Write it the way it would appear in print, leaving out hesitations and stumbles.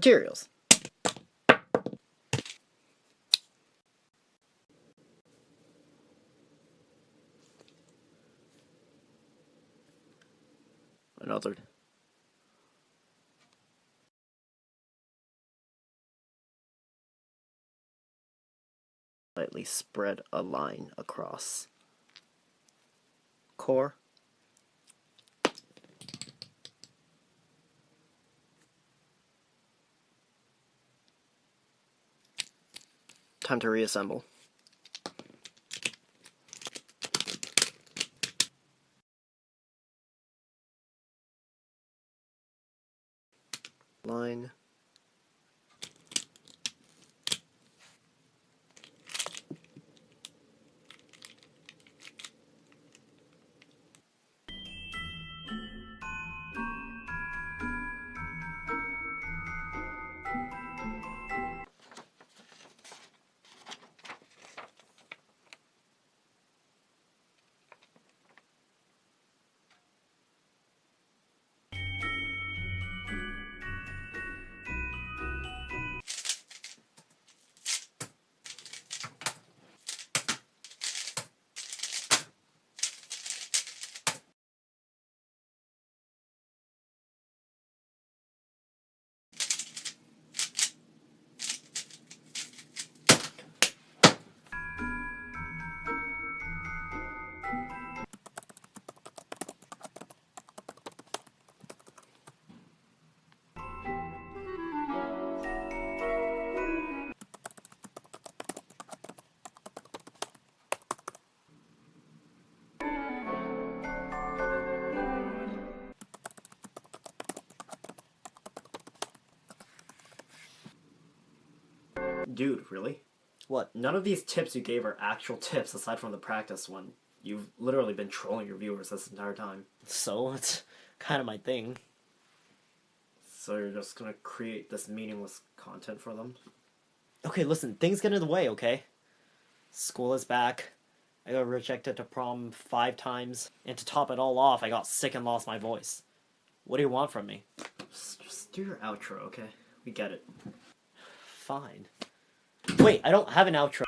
Materials. Another. Lightly spread a line across. Core. Time to reassemble. Line. Dude, really? What? None of these tips you gave are actual tips aside from the practice one. You've literally been trolling your viewers this entire time. So, it's kind of my thing. So you're just gonna create this meaningless content for them? Okay, listen, things get in the way, okay? School is back. I got rejected to prom 5 times. And to top it all off, I got sick and lost my voice. What do you want from me? Just do your outro, okay? We get it. Fine. Wait, I don't have an outro.